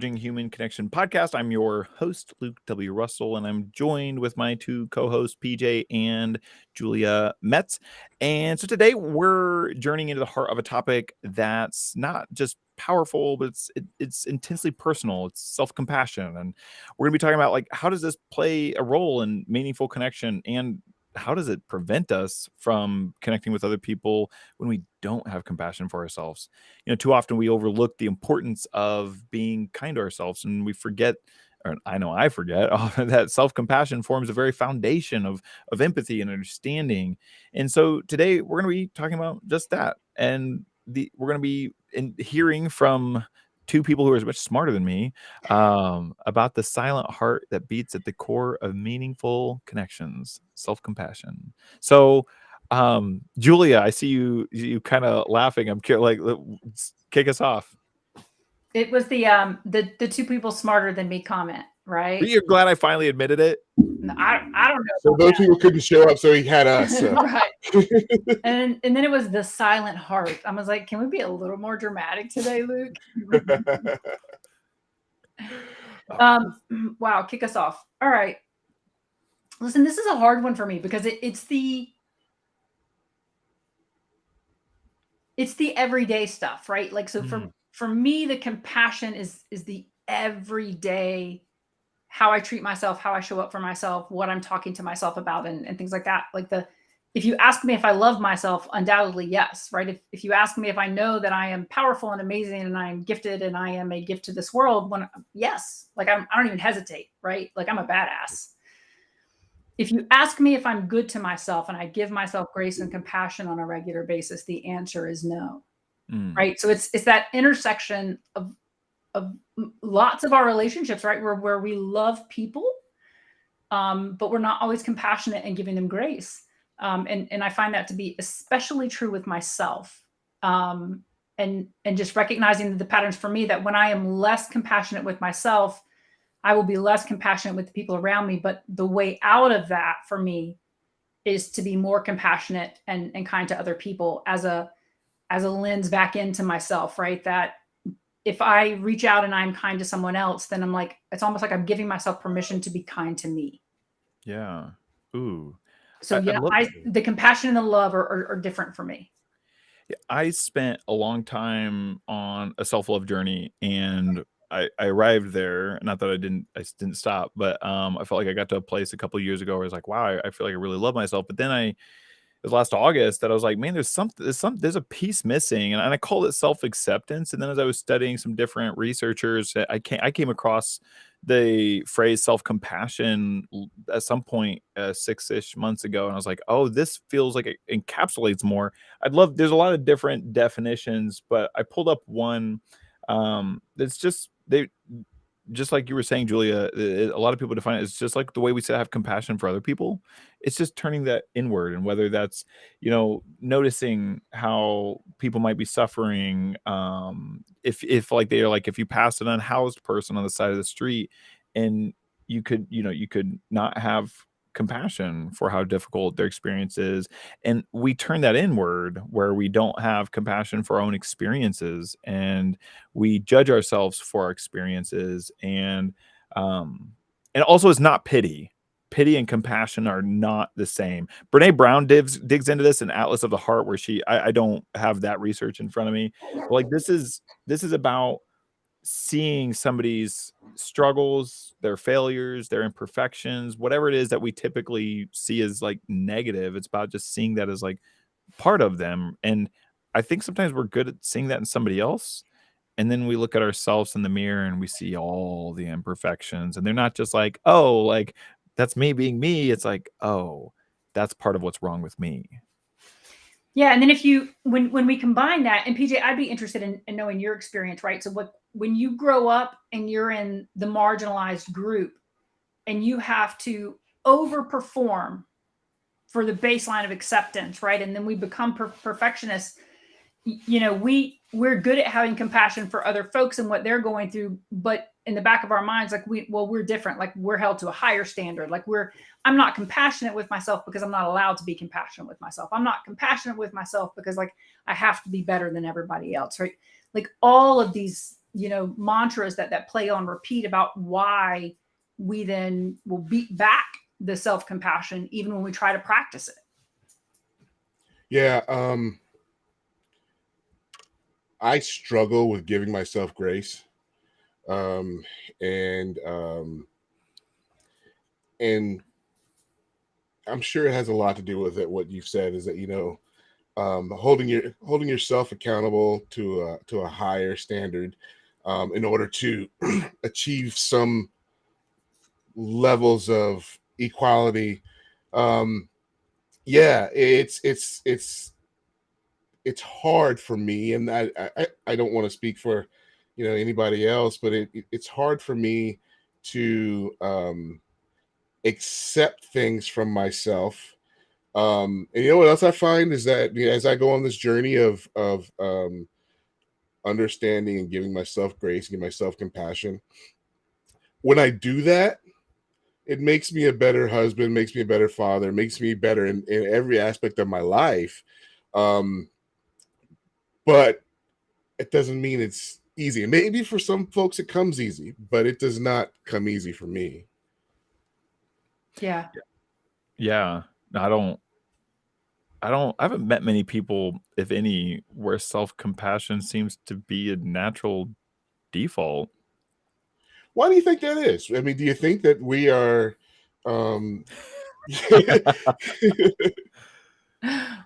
Human Connection podcast. I'm your host, Luke W. Russell, and I'm joined with my two co hosts, PJ and Julia Metz. And so today we're journeying into the heart of a topic that's not just powerful, but it's intensely personal. It's self compassion. And we're going to be talking about like how does this play a role in meaningful connection, and how does it prevent us from connecting with other people when we don't have compassion for ourselves? Too often we overlook the importance of being kind to ourselves, and we forget, or I know I forget, that self-compassion forms a very foundation of empathy and understanding. And so today we're going to be talking about just that. And we're going to be hearing from two people who are much smarter than me about the silent heart that beats at the core of meaningful connections, self-compassion. So Julia, I see you kind of laughing. I'm like, kick us off. It was the two people smarter than me comment, But right? you're glad I finally admitted it. I don't know. So those people couldn't show up, so he had us. Right. And then it was the silent heart. I was like, can we be a little more dramatic today, Luke? Wow, kick us off. All right. Listen, this is a hard one for me because it's the everyday stuff, right? Like, so for me, the compassion is the everyday, how I treat myself, how I show up for myself, what I'm talking to myself about, and things like that. Like, if you ask me if I love myself, undoubtedly yes, right? If you ask me if I know that I am powerful and amazing and I am gifted and I am a gift to this world, yes, like I don't even hesitate, right? Like, I'm a badass. If you ask me if I'm good to myself and I give myself grace and compassion on a regular basis, the answer is no. Right? So it's that intersection of lots of our relationships, right? Where we love people, but we're not always compassionate and giving them grace. And I find that to be especially true with myself. And just recognizing the patterns for me, that when I am less compassionate with myself, I will be less compassionate with the people around me. But the way out of that for me is to be more compassionate and kind to other people as a lens back into myself, right? That if I reach out and I'm kind to someone else, then I'm like, it's almost like I'm giving myself permission to be kind to me. Yeah. Ooh. So yeah, the compassion and the love are different for me. I spent a long time on a self-love journey, and I arrived there. Not that I didn't stop, but I felt like I got to a place a couple of years ago where I was like, wow, I feel like I really love myself. But then it was last August that I was like, man, there's a piece missing, and I called it self-acceptance. And then as I was studying some different researchers, I came across the phrase self-compassion at some point 6-ish months ago, and I was like, oh, this feels like it encapsulates more. There's a lot of different definitions, but I pulled up one that's just like you were saying, Julia, a lot of people define it as just like the way we say have compassion for other people. It's just turning that inward, and whether that's, noticing how people might be suffering. If like they're like, if you pass an unhoused person on the side of the street, and you could not have compassion for how difficult their experience is, and we turn that inward where we don't have compassion for our own experiences, and we judge ourselves for our experiences, and also it's not pity. Pity and compassion are not the same. Brene Brown digs into this in Atlas of the Heart, where I don't have that research in front of me, but like this is about seeing somebody's struggles, their failures, their imperfections, whatever it is that we typically see as like negative. It's about just seeing that as like part of them. And I think sometimes we're good at seeing that in somebody else, and then we look at ourselves in the mirror and we see all the imperfections, and they're not just like, oh, like that's me being me. It's like, oh, that's part of what's wrong with me. Yeah, and then when we combine that, and PJ, I'd be interested in knowing your experience, right? So when you grow up and you're in the marginalized group and you have to overperform for the baseline of acceptance, right? And then we become perfectionists. We're good at having compassion for other folks and what they're going through, but in the back of our minds, like we're different. Like, we're held to a higher standard. Like, I'm not compassionate with myself because I'm not allowed to be compassionate with myself. I'm not compassionate with myself because like I have to be better than everybody else, right? Like all of these mantras that play on repeat about why we then will beat back the self-compassion even when we try to practice it. Yeah. I struggle with giving myself grace. Um, and and I'm sure it has a lot to do with it. What you've said is that, holding yourself accountable to a higher standard, in order to achieve some levels of equality. Um, yeah, it's hard for me, and I don't want to speak for anybody else, but it's hard for me to accept things from myself. And you know what else I find is that, as I go on this journey of understanding and giving myself grace, giving myself compassion, when I do that, it makes me a better husband, makes me a better father, makes me better in every aspect of my life. Um, but it doesn't mean it's easy. Maybe for some folks it comes easy, but it does not come easy for me. Yeah. Yeah. I haven't met many people, if any, where self-compassion seems to be a natural default. Why do you think that is? I mean, do you think that we are um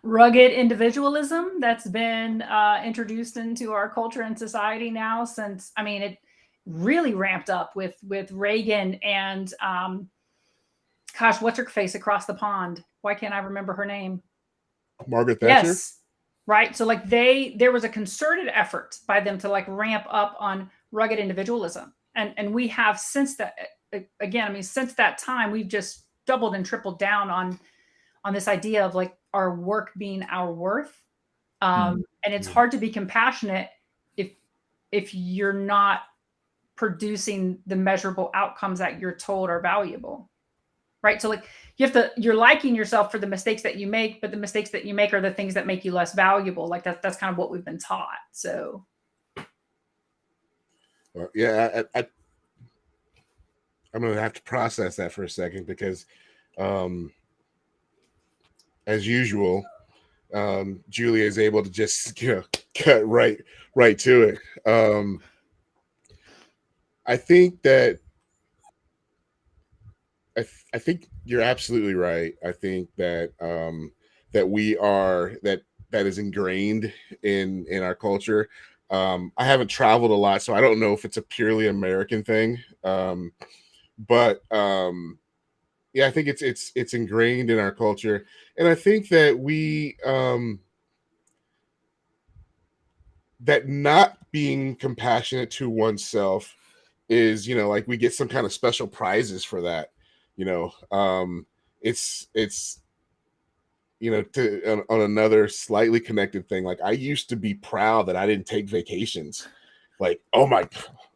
Rugged individualism that's been introduced into our culture and society now since, I mean, it really ramped up with Reagan and gosh, what's her face across the pond? Why can't I remember her name? Margaret Thatcher? Yes. Right. So like there was a concerted effort by them to like ramp up on rugged individualism. And we have since that, again, I mean, since that time, we've just doubled and tripled down on this idea of like our work being our worth. And it's hard to be compassionate if you're not producing the measurable outcomes that you're told are valuable. Right. So like you're liking yourself for the mistakes that you make, but the mistakes that you make are the things that make you less valuable. Like that's kind of what we've been taught. So Yeah, I'm going to have to process that for a second, because um as usual, Julia is able to just cut right to it. I think that I think you're absolutely right. I think that that we are that is ingrained in our culture. I haven't traveled a lot, so I don't know if it's a purely American thing. But yeah, I think it's ingrained in our culture, and I think that we that not being compassionate to oneself is, like, we get some kind of special prizes for that. you know it's on another slightly connected thing, like, I used to be proud that I didn't take vacations. Like, oh my,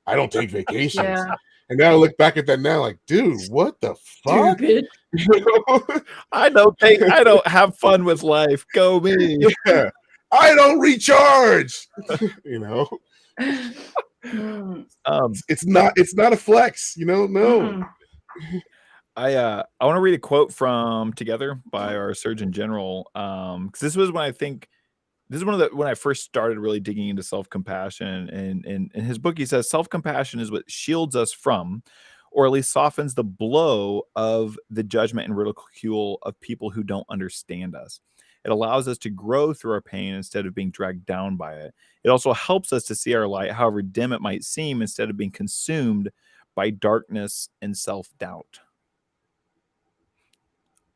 I don't take vacations. yeah, And now I look back at that now, like, dude, what the fuck? stupid. You know? I don't have fun with life. Go me. Yeah, I don't recharge. you know Mm, it's not a flex, no. mm-mm. I want to read a quote from Together by our Surgeon General, because this was when this is one of the when I first started really digging into self-compassion, and in his book he says self-compassion is what shields us from, or at least softens the blow of the judgment and ridicule of people who don't understand us. It allows us to grow through our pain instead of being dragged down by it. It also helps us to see our light, however dim it might seem, instead of being consumed by darkness and self-doubt.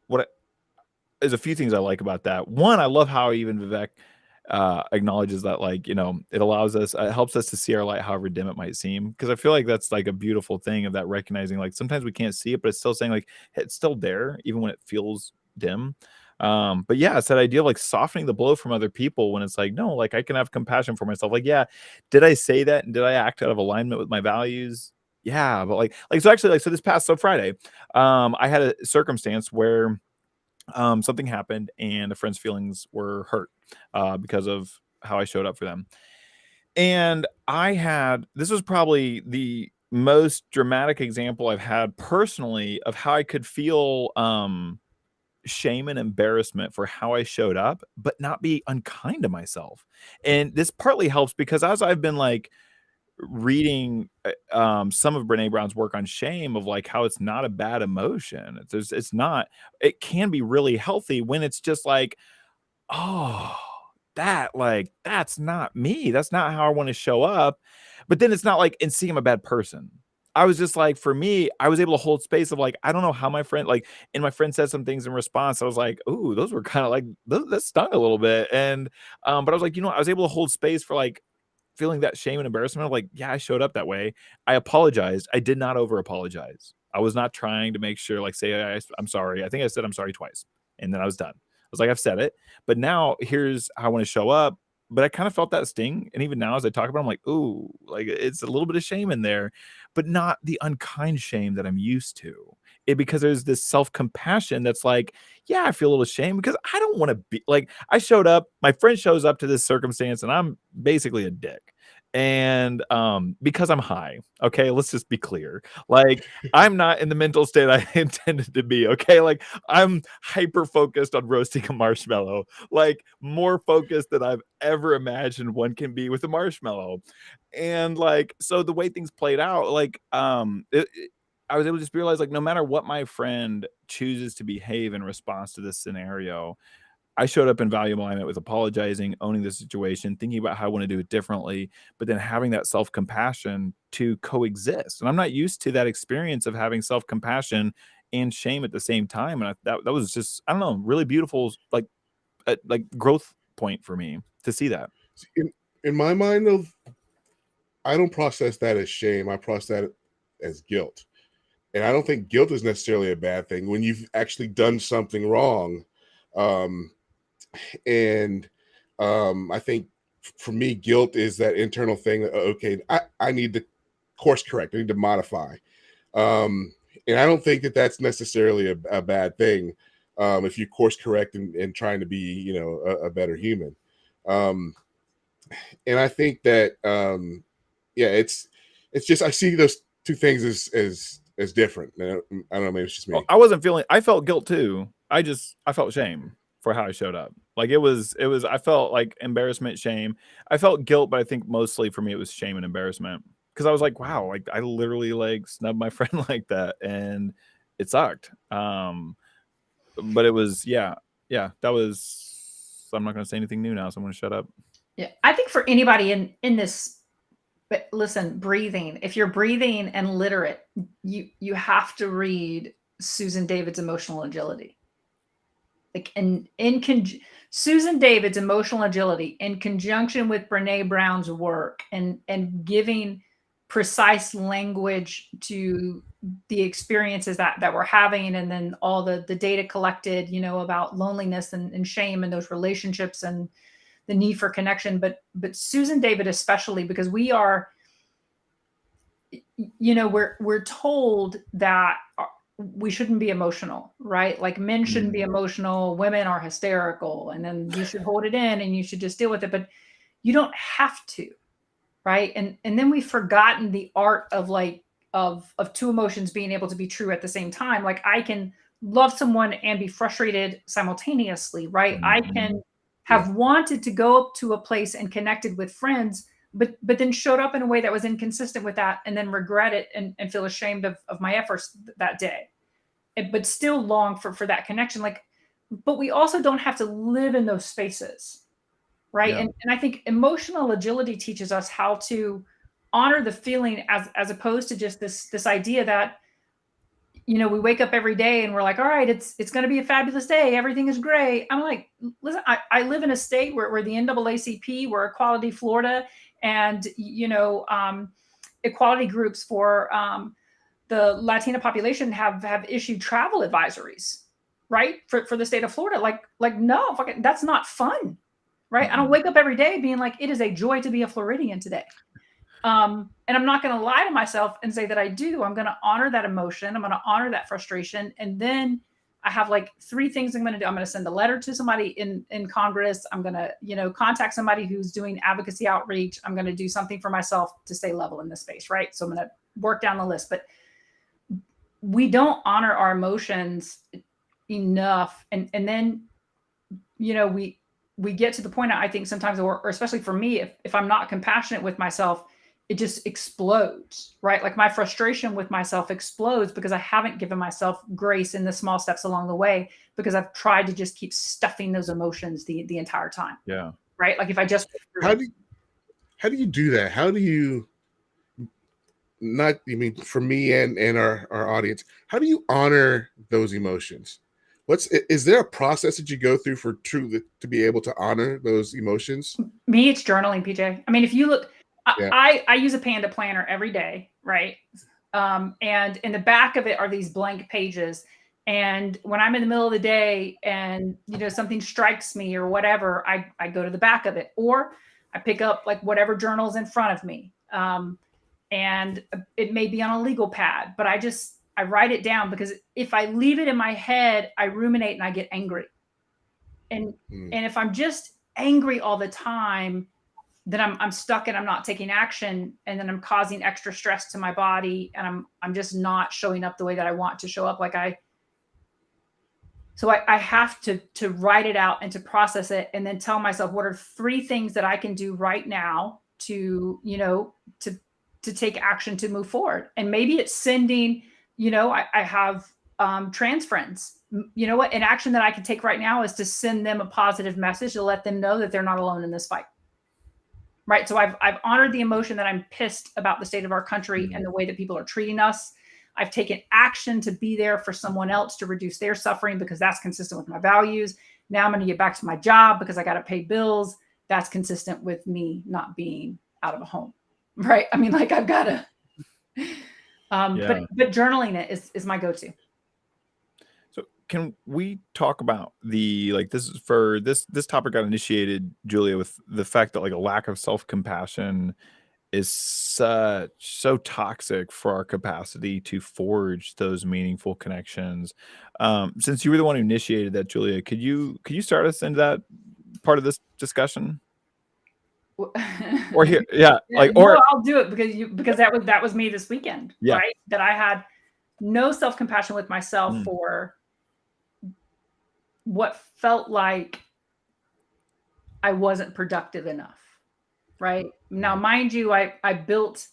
What There's a few things I like about that. One, I love how even Vivek acknowledges that, like, it allows us, it helps us to see our light, however dim it might seem. Because I feel like that's like a beautiful thing of that, recognizing like sometimes we can't see it, but it's still saying like it's still there, even when it feels dim. But yeah, it's that idea of like softening the blow from other people when it's like, no, like I can have compassion for myself. Like, yeah, did I say that and did I act out of alignment with my values? Yeah, but so actually, like, so this past Friday, I had a circumstance where something happened and a friend's feelings were hurt because of how I showed up for them. And this was probably the most dramatic example I've had personally of how I could feel shame and embarrassment for how I showed up, but not be unkind to myself. And this partly helps because as I've been like reading some of Brene Brown's work on shame, of like how it's not a bad emotion. It's not, it can be really healthy when it's just like, oh, that's not me. That's not how I want to show up. But then it's not like, and see, I'm a bad person. I was just like, for me, I was able to hold space of like, I don't know how my friend, like, and my friend said some things in response. I was like, ooh, those were kind of like, that stung a little bit. And, but I was like, I was able to hold space for like feeling that shame and embarrassment of like, yeah, I showed up that way. I apologized. I did not over apologize. I was not trying to make sure, like, say, I'm sorry. I think I said I'm sorry twice. And then I was done. I was like, I've said it. But now here's how I want to show up. But I kind of felt that sting. And even now, as I talk about it, I'm like, ooh, like it's a little bit of shame in there, but not the unkind shame that I'm used to. Because there's this self compassion that's like, yeah, I feel a little shame because I don't want to be like, I showed up, my friend shows up to this circumstance, and I'm basically a dick. And because I'm high, okay, let's just be clear. Like, I'm not in the mental state I intended to be, okay? Like, I'm hyper focused on roasting a marshmallow, like more focused than I've ever imagined one can be with a marshmallow. And like, so the way things played out, like, I was able to just realize, like, no matter what my friend chooses to behave in response to this scenario, I showed up in valuable alignment with apologizing, owning the situation, thinking about how I want to do it differently, but then having that self compassion to coexist. And I'm not used to that experience of having self compassion and shame at the same time. And that was just, I don't know, really beautiful, like growth point for me to see that. In my mind, though, I don't process that as shame. I process that as guilt. And I don't think guilt is necessarily a bad thing when you've actually done something wrong. Um, and I think for me, guilt is that internal thing that, okay, I need to course correct, I need to modify. Um, and I don't think that that's necessarily a bad thing if you course correct and trying to be, a better human. Um, and I think that, yeah, it's just I see those two things as different. I don't know, maybe it's just Well, me. I felt guilt too. I felt shame for how I showed up. Like I felt like embarrassment, shame. I felt guilt, but I think mostly for me it was shame and embarrassment. Because I was like, wow, like I literally like snubbed my friend like that and it sucked. But it was, yeah, that was, I'm not gonna say anything new now, so I'm gonna shut up. Yeah, I think for anybody in this, but listen, breathing. If you're breathing and literate, you have to read Susan David's Emotional Agility. Like Susan David's Emotional Agility in conjunction with Brene Brown's work and giving precise language to the experiences that we're having, and then all the data collected, about loneliness and shame and those relationships and the need for connection. But Susan David especially, because we're told that we shouldn't be emotional, right? Like men shouldn't be emotional, women are hysterical, and then you should hold it in and you should just deal with it. But you don't have to, right? And then we've forgotten the art of of two emotions being able to be true at the same time. Like I can love someone and be frustrated simultaneously, right? I can Yeah. have wanted to go up to a place and connected with friends, but then showed up in a way that was inconsistent with that, and then regret it and feel ashamed of my efforts that day. But still long for that connection. Like, but we also don't have to live in those spaces, right? Yeah. And I think emotional agility teaches us how to honor the feeling as opposed to just this idea that we wake up every day and we're like, all right, it's going to be a fabulous day, everything is great. I'm like, listen, I live in a state where the NAACP, we're Equality Florida, and equality groups for the Latina population have issued travel advisories, right, for the state of Florida. Like no, fucking, that's not fun, right? I don't wake up every day being like, it is a joy to be a Floridian today. And I'm not going to lie to myself and say that I do. I'm going to honor that emotion. I'm going to honor that frustration. And then I have like 3 things I'm going to do. I'm going to send a letter to somebody in Congress. I'm going to, you know, contact somebody who's doing advocacy outreach. I'm going to do something for myself to stay level in this space, right? So I'm going to work down the list. But we don't honor our emotions enough. And then, you know, we get to the point, I think sometimes, or especially for me, if I'm not compassionate with myself, it just explodes, right? Like my frustration with myself explodes because I haven't given myself grace in the small steps along the way, because I've tried to just keep stuffing those emotions the entire time. Yeah. Right. Like if I just, how do you do that? How do you not, I mean, for me and our audience, how do you honor those emotions? Is there a process that you go through for truly to be able to honor those emotions? Me, it's journaling, PJ. I mean, if you look, Yeah. I use a Panda planner every day, right? And in the back of it are these blank pages. And when I'm in the middle of the day and, you know, something strikes me or whatever, I go to the back of it, or I pick up like whatever journal's in front of me. And it may be on a legal pad, but I write it down, because if I leave it in my head, I ruminate and I get angry. And if I'm just angry all the time, then I'm stuck and I'm not taking action, and then I'm causing extra stress to my body, and I'm just not showing up the way that I want to show up. So I have to write it out and to process it, and then tell myself, what are 3 things that I can do right now to, you know, to take action to move forward. And maybe it's sending, you know, I have trans friends. You know what? An action that I can take right now is to send them a positive message to let them know that they're not alone in this fight. Right. So I've honored the emotion that I'm pissed about the state of our country and the way that people are treating us. I've taken action to be there for someone else to reduce their suffering, because that's consistent with my values. Now I'm going to get back to my job because I got to pay bills. That's consistent with me not being out of a home. Right. I mean, like I've got to, but journaling it is my go-to. So can we talk about this is for this topic got initiated, Julia, with the fact that like a lack of self-compassion is so toxic for our capacity to forge those meaningful connections. Since you were the one who initiated that, Julia, could you start us into that part of this discussion? Or here, yeah, like, no, or I'll do it because that was me this weekend, right? That I had no self-compassion with myself for what felt like I wasn't productive enough, right? Now, mind you, I built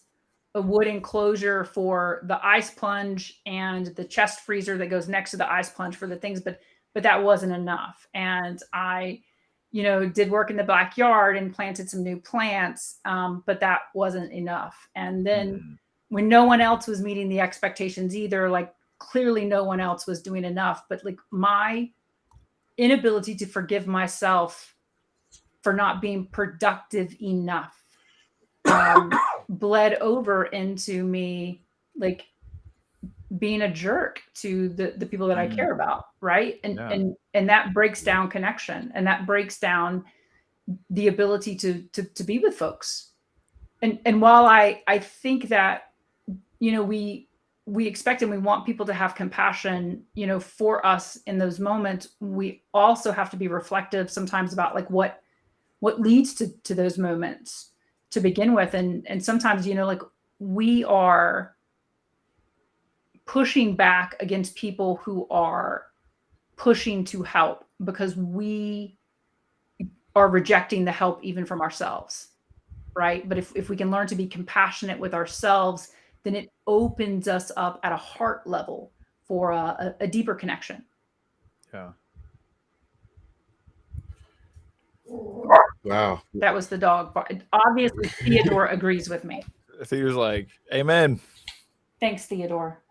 a wood enclosure for the ice plunge and the chest freezer that goes next to the ice plunge for the things, but that wasn't enough. And I, you know, did work in the backyard and planted some new plants, but that wasn't enough. And then when no one else was meeting the expectations either, like clearly no one else was doing enough, but like my inability to forgive myself for not being productive enough bled over into me like being a jerk to the people that I care about, right? And that breaks down connection, and that breaks down the ability to be with folks. And while I think that, you know, we expect and we want people to have compassion, you know, for us in those moments, we also have to be reflective sometimes about like what leads to those moments to begin with. And sometimes, you know, like we are pushing back against people who are pushing to help because we are rejecting the help even from ourselves, right? But if we can learn to be compassionate with ourselves, then it opens us up at a heart level for a deeper connection. Yeah. Wow. That was the dog. Obviously, Theodore agrees with me. Theodore's like, amen. Thanks, Theodore.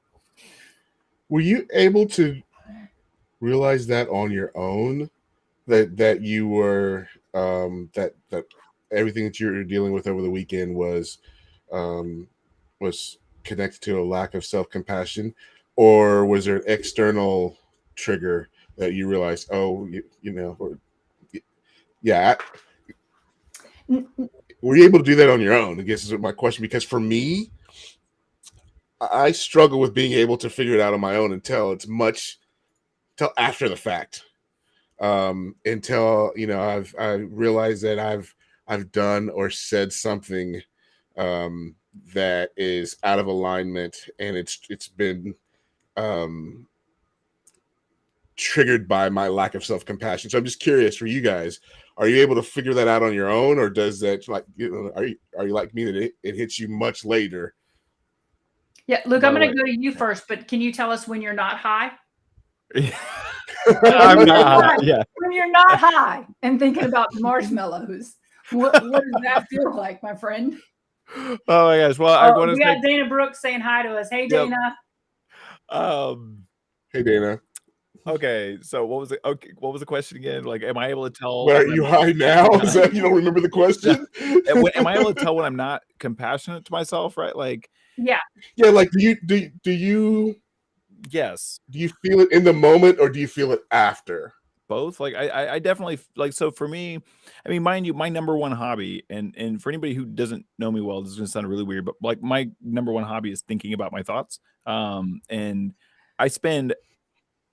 Were you able to realize that on your own, that you were that everything that you were dealing with over the weekend was connected to a lack of self-compassion, or was there an external trigger that you realized, oh, you know, or, yeah, were you able to do that on your own? I guess is my question, because for me, I struggle with being able to figure it out on my own until it's much till after the fact. Until I realized that I've done or said something that is out of alignment, and it's been um, triggered by my lack of self-compassion. So I'm just curious for you guys, are you able to figure that out on your own, or does that, like, are you like me that it hits you much later? Yeah, Luke, By I'm the going way, to go to you first, but can you tell us when you're not high? I'm not. Yeah. When you're not high and thinking about marshmallows, what does that feel like, my friend? Oh my gosh. Well, I want to We say, got Dana Brooks saying hi to us. Hey, yep. Dana. Um, Hey, Dana. okay. So what was it? Okay. What was the question again? Like, am I able to tell Well, are when you I'm high now? Is not? that, you don't remember the No. question? Am I able to tell when I'm not compassionate to myself? Right? Like, Yeah. Yeah, like, do you yes, feel it in the moment, or do you feel it after? both. Like, I definitely like. So for me, I mean, mind you, my number one hobby, and for anybody who doesn't know me well, this is gonna sound really weird, but like my number one hobby is thinking about my thoughts. And I spend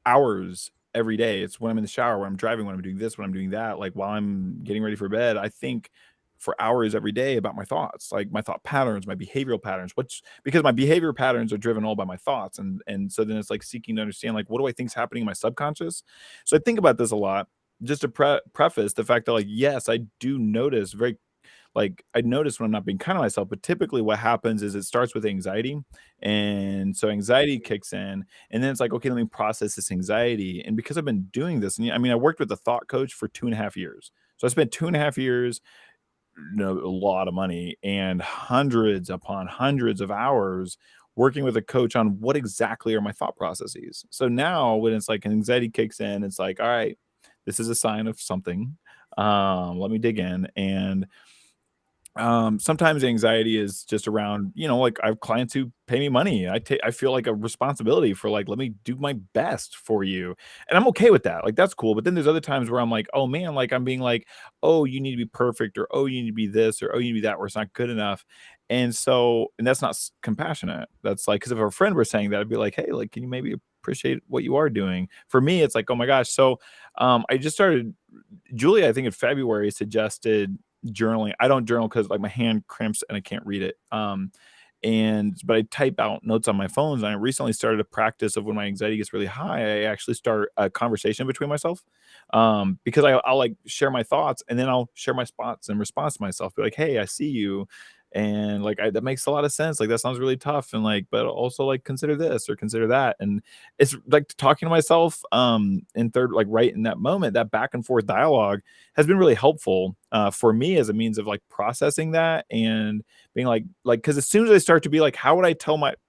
hours every day. It's when I'm in the shower, when I'm driving, when I'm doing this, when I'm doing that, like while I'm getting ready for bed, I think for hours every day about my thoughts, like my thought patterns, my behavioral patterns, which because my behavior patterns are driven all by my thoughts. And so then it's like seeking to understand like what do I think is happening in my subconscious. So I think about this a lot. Just to preface the fact that like yes, I do notice very like I notice when I'm not being kind to myself, but typically what happens is it starts with anxiety. And so anxiety kicks in, and then it's like, okay, let me process this anxiety. And because I've been doing this, and I mean, I worked with a thought coach for 2.5 years. So I spent 2.5 years, a lot of money and hundreds upon hundreds of hours working with a coach on what exactly are my thought processes. So now when it's like anxiety kicks in, it's like, all right, this is a sign of something. Let me dig in. And sometimes anxiety is just around, like I have clients who pay me money. I feel like a responsibility for like, let me do my best for you. And I'm okay with that. Like, that's cool. But then there's other times where I'm like, oh man, like I'm being like, oh, you need to be perfect, or oh, you need to be this, or oh, you need to be that, where it's not good enough. And that's not compassionate. That's like, because if a friend were saying that, I'd be like, hey, like, can you maybe appreciate what you are doing? For me, it's like, oh my gosh. So I just started, Julia, I think in February, suggested journaling. I don't journal because like my hand cramps and I can't read it. But I type out notes on my phones. And I recently started a practice of when my anxiety gets really high, I actually start a conversation between myself. Because I'll like share my thoughts, and then I'll share my spots in response to myself. Be like, hey, I see you. And like that makes a lot of sense. Like that sounds really tough. And like, but also like consider this or consider that. And it's like talking to myself in third, like right in that moment, that back and forth dialogue has been really helpful for me as a means of like processing that and being like because as soon as I start to be like, how would I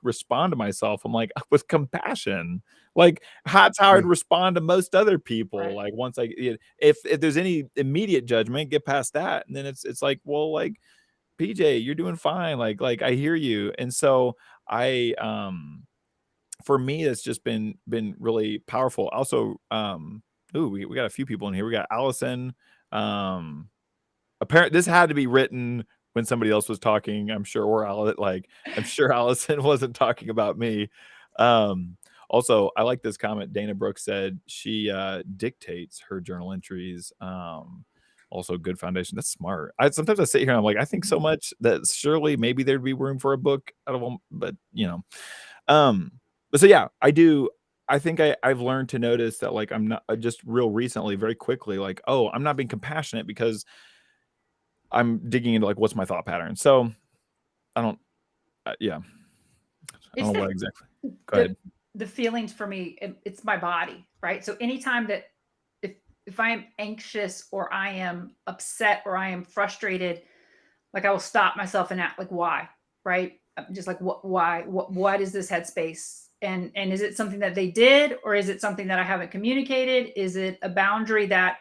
respond to myself, I'm like, with compassion. Like that's how I'd Mm. respond to most other people. Right. Like once if there's any immediate judgment, get past that, and then it's like, well, like PJ, you're doing fine. Like I hear you. And so I for me, it's just been really powerful. Also, ooh, we got a few people in here. We got Allison. Um, apparently this had to be written when somebody else was talking, I'm sure, or I'm sure Allison wasn't talking about me. Also, I like this comment. Dana Brooks said she dictates her journal entries. Also good foundation. That's smart. I sometimes I sit here and I'm like, I think so much that surely maybe there'd be room for a book out of them, but um, but so yeah, I do. I think I've learned to notice that like I'm not just real recently, very quickly, like, oh, I'm not being compassionate because I'm digging into like what's my thought pattern. So I don't, yeah, I It's don't know what exactly. Go the ahead. the feelings for me, it's my body, right? So anytime that if if I am anxious or I am upset or I am frustrated, like I will stop myself and act like why, right? I'm just like why what is this headspace? And is it something that they did, or is it something that I haven't communicated? Is it a boundary that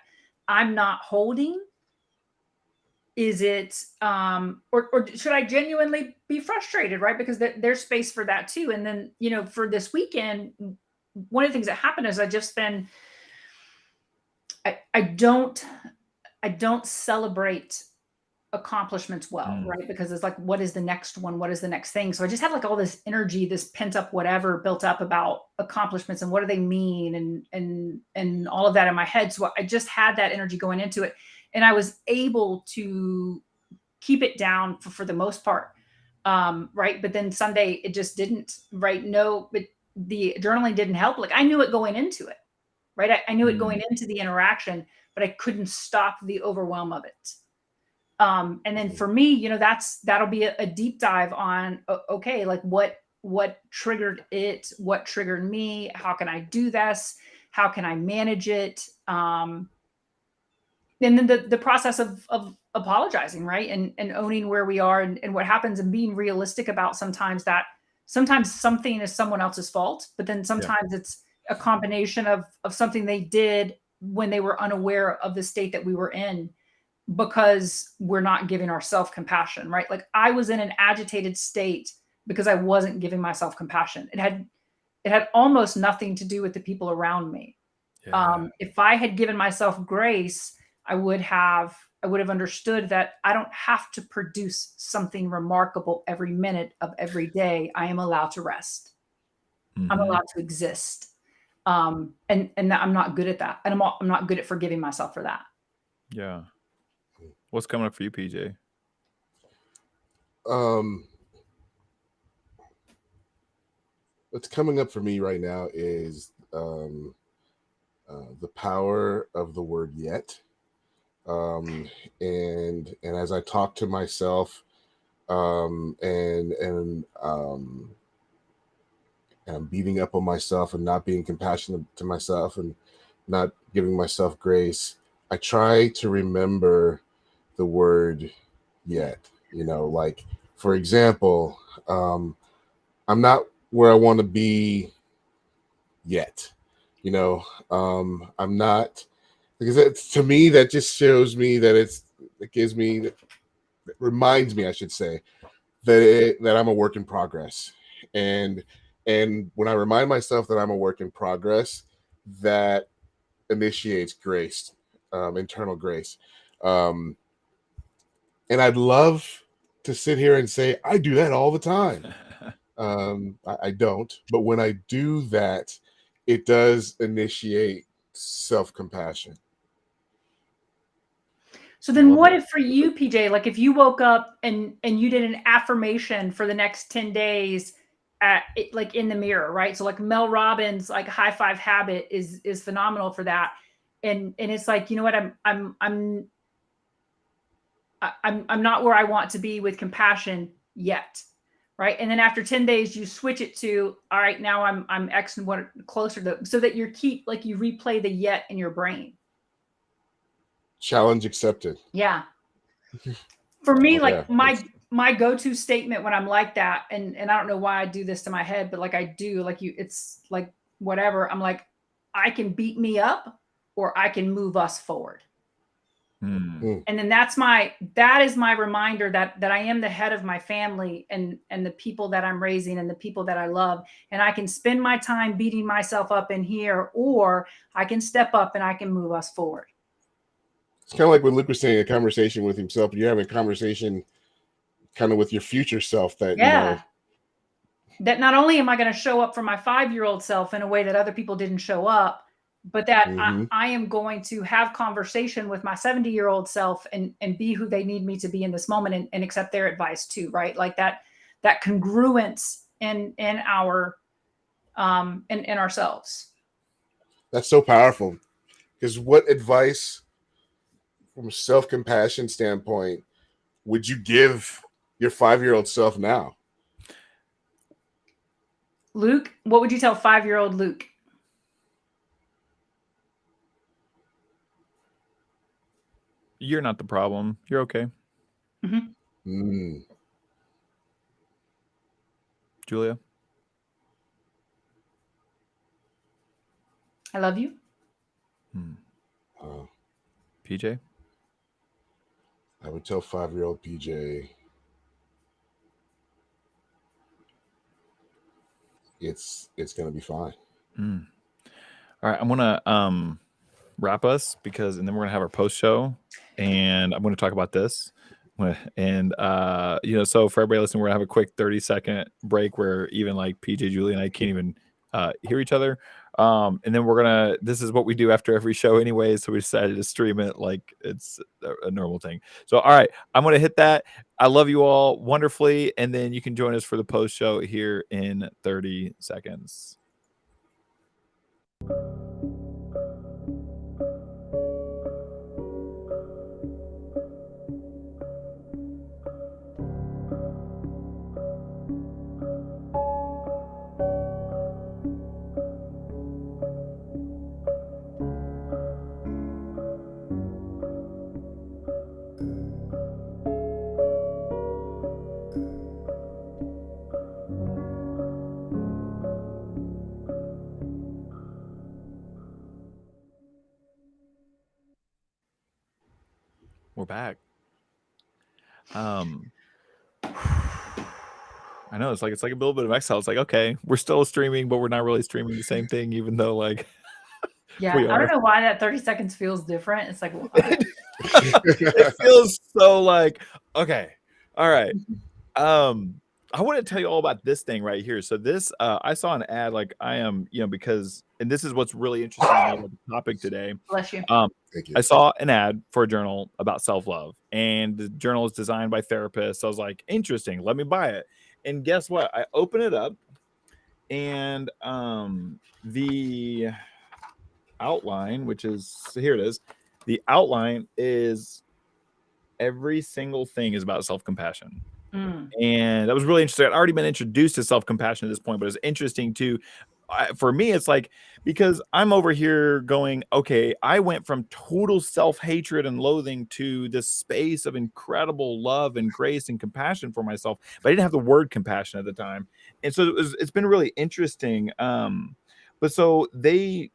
I'm not holding? Is it or should I genuinely be frustrated, right? Because there's space for that too. And then, for this weekend, one of the things that happened is I don't celebrate accomplishments well, right? Because it's like, what is the next one? What is the next thing? So I just had like all this energy, this pent up whatever built up about accomplishments and what do they mean and all of that in my head. So I just had that energy going into it. And I was able to keep it down for the most part. Right. But then Sunday it just didn't, right? No, but the journaling didn't help. Like I knew it going into it, right? I knew it going into the interaction, but I couldn't stop the overwhelm of it. And then for me, you know, that'll be a deep dive on, okay, like what triggered it, what triggered me, how can I do this, how can I manage it, and then the process of apologizing, right, and owning where we are and what happens, and being realistic about sometimes something is someone else's fault, but then sometimes it's a combination of something they did when they were unaware of the state that we were in, because we're not giving ourselves compassion, right? Like I was in an agitated state because I wasn't giving myself compassion. It had almost nothing to do with the people around me. If I had given myself grace, I would have understood that I don't have to produce something remarkable every minute of every day. I am allowed to rest. I'm allowed to exist. And I'm not good at that. And I'm not good at forgiving myself for that. Yeah. What's coming up for you, PJ? What's coming up for me right now is the power of the word yet. And as I talk to myself, and I'm beating up on myself and not being compassionate to myself and not giving myself grace, I try to remember the word yet. You know, like for example, I'm not where I want to be yet. You know, I'm not, because to me that just shows me that it reminds me, I should say, that I'm a work in progress. And when I remind myself that I'm a work in progress, that initiates grace, internal grace. And I'd love to sit here and say I do that all the time. I don't, but when I do that, it does initiate self-compassion. So then what if for you, PJ, like if you woke up and you did an affirmation for the next 10 days like in the mirror, right? So like Mel Robbins, like high five habit is phenomenal for that. And it's like, you know what, I'm not where I want to be with compassion yet. Right. And then after 10 days, you switch it to, all right, now I'm X and what closer to, so that you replay the yet in your brain. Challenge accepted. Yeah. For me, like my go-to statement when I'm like that, and I don't know why I do this to my head, but like I do, like it's like whatever. I'm like, I can beat me up or I can move us forward. And then that is my reminder that I am the head of my family and the people that I'm raising and the people that I love. And I can spend my time beating myself up in here, or I can step up and I can move us forward. It's kind of like when Luke was saying a conversation with himself, you're having a conversation kind of with your future self that, you know, that not only am I going to show up for my 5-year-old self in a way that other people didn't show up, but that I am going to have conversation with my 70-year-old self and be who they need me to be in this moment and accept their advice too. Right. Like that congruence in our, in ourselves. That's so powerful, because what advice from a self-compassion standpoint would you give your 5-year-old self now? Luke, what would you tell 5-year-old Luke? You're not the problem. You're okay. Julia? I love you. PJ? I would tell 5-year-old PJ, it's going to be fine. All right, I'm going to wrap us and then we're going to have our post show, and I'm going to talk about this. And so for everybody listening, we're gonna have a quick 30-second break where even like PJ, Julie, and I can't even hear each other. And then this is what we do after every show anyway, so we decided to stream it like it's a normal thing. So all right, I'm gonna hit that. I love you all wonderfully, and then you can join us for the post show here in 30 seconds. We're back. I know it's like a little bit of exile. It's like, okay, we're still streaming, but we're not really streaming the same thing, even though like Yeah, we I don't are. know why that 30 seconds feels different. It's like, well, It feels so like, okay, all right. I want to tell you all about this thing right here. So this, I saw an ad, like I am, because, and this is what's really interesting to me about the topic today. bless you. Thank you. I saw an ad for a journal about self-love, and the journal is designed by therapists. I was like, interesting, let me buy it. And guess what? I open it up, and the outline, which is, so here it is. The outline is every single thing is about self-compassion. And that was really interesting. I'd already been introduced to self-compassion at this point, but it's interesting too. For me, it's like, because I'm over here going, okay, I went from total self-hatred and loathing to this space of incredible love and grace and compassion for myself, but I didn't have the word compassion at the time. And so it's been really interesting. But so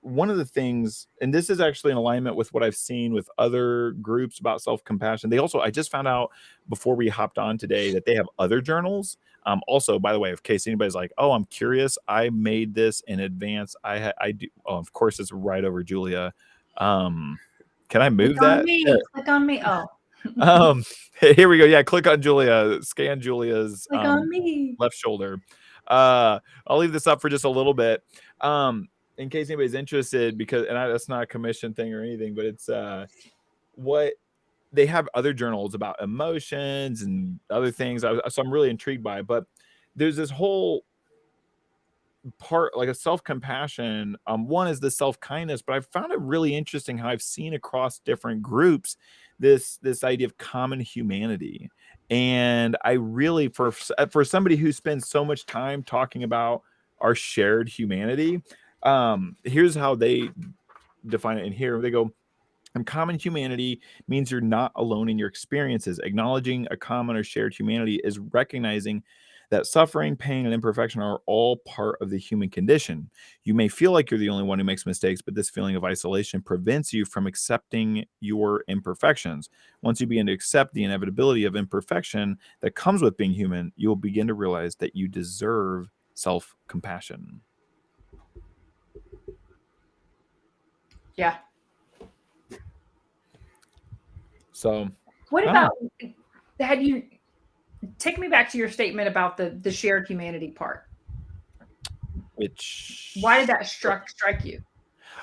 one of the things, and this is actually in alignment with what I've seen with other groups about self-compassion. I just found out before we hopped on today that they have other journals. Also, by the way, in case anybody's like, oh, I'm curious, I made this in advance. I do. Oh, of course, it's right over Julia. Can I move Click on that? me. There. Click on me. Oh. Here we go. Yeah, click on Julia. Scan Julia's Click on me. left shoulder. I'll leave this up for just a little bit. In case anybody's interested, because that's not a commission thing or anything, but it's what they have other journals about emotions and other things. So I'm really intrigued by it. But there's this whole part, like a self-compassion. One is the self-kindness, but I found it really interesting how I've seen across different groups this idea of common humanity. And I really, for somebody who spends so much time talking about our shared humanity, here's how they define it in here. They go, and common humanity means you're not alone in your experiences. Acknowledging a common or shared humanity is recognizing that suffering, pain, and imperfection are all part of the human condition. You may feel like you're the only one who makes mistakes, but this feeling of isolation prevents you from accepting your imperfections. Once you begin to accept the inevitability of imperfection that comes with being human, you will begin to realize that you deserve self-compassion. Yeah. So what about, had you take me back to your statement about the shared humanity part? Why did that strike you?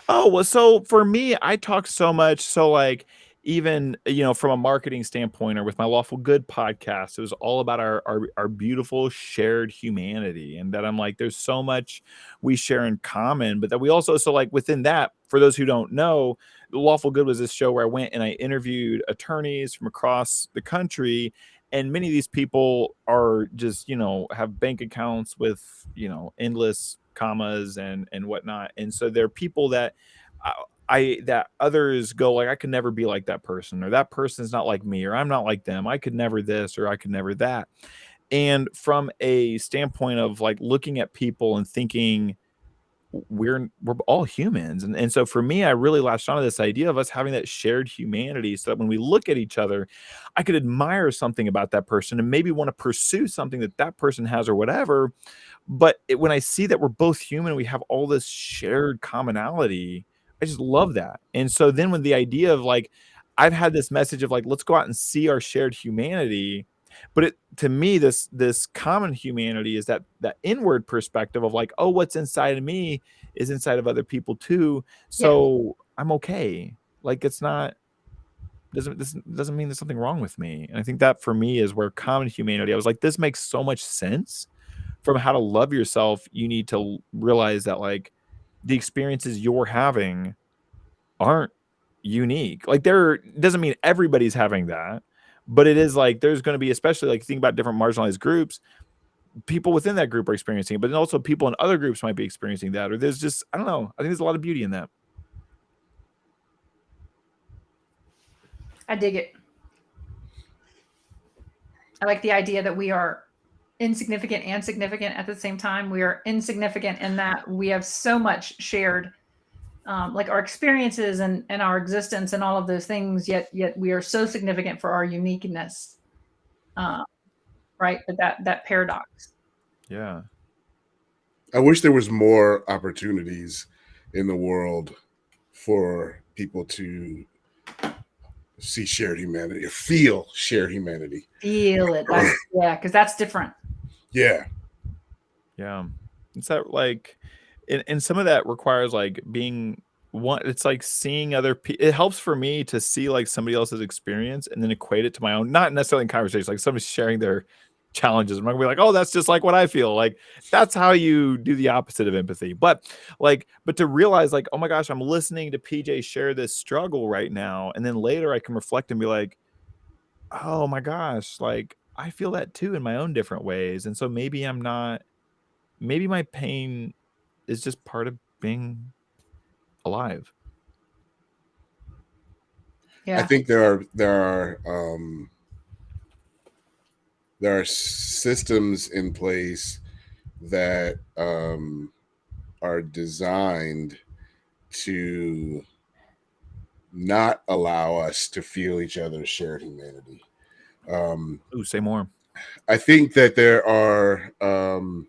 Oh, well, so for me, I talk so much. So like, even, from a marketing standpoint, or with my Lawful Good podcast, it was all about our beautiful shared humanity. And that I'm like, there's so much we share in common, but that we also, so like within that, for those who don't know, Lawful Good was this show where I went and I interviewed attorneys from across the country. And many of these people are just, have bank accounts with, endless commas and whatnot. And so they're people that that others go like, I could never be like that person, or that person's not like me, or I'm not like them. I could never this, or I could never that. And from a standpoint of like looking at people and thinking, we're all humans. And so for me, I really latched onto this idea of us having that shared humanity, so that when we look at each other, I could admire something about that person and maybe want to pursue something that person has or whatever. But when I see that we're both human, we have all this shared commonality, I just love that. And so then when the idea of like, I've had this message of like, let's go out and see our shared humanity. But to me, this common humanity is that inward perspective of like, oh, what's inside of me is inside of other people too. Yeah. So I'm okay. Like it's not this doesn't mean there's something wrong with me. And I think that for me is where common humanity, I was like, this makes so much sense from how to love yourself. You need to realize that like the experiences you're having aren't unique. Like there doesn't mean everybody's having that, but it is like there's going to be, especially like think about different marginalized groups, people within that group are experiencing it, but then also people in other groups might be experiencing that. Or there's just, I don't know. I think there's a lot of beauty in that. I dig it. I like the idea that we are insignificant and significant at the same time. We are insignificant in that we have so much shared, like our experiences and our existence and all of those things. Yet we are so significant for our uniqueness, uh, right? But that paradox. Yeah. I wish there was more opportunities in the world for people to see shared humanity or feel shared humanity. Feel it. That's yeah, because that's different. Yeah. Yeah. It's that like, and some of that requires like being one, it's like seeing other people. It helps for me to see like somebody else's experience and then equate it to my own, not necessarily in conversation, like somebody sharing their challenges. I'm not gonna be like, oh, that's just like what I feel. Like that's how you do the opposite of empathy. But like, but to realize like, oh my gosh, I'm listening to PJ share this struggle right now. And then later I can reflect and be like, oh my gosh, like I feel that too in my own different ways. And so maybe I'm not, maybe my pain is just part of being alive. I Yeah. think there are systems in place that are designed to not allow us to feel each other's shared humanity. Ooh, say more. I think that there are um,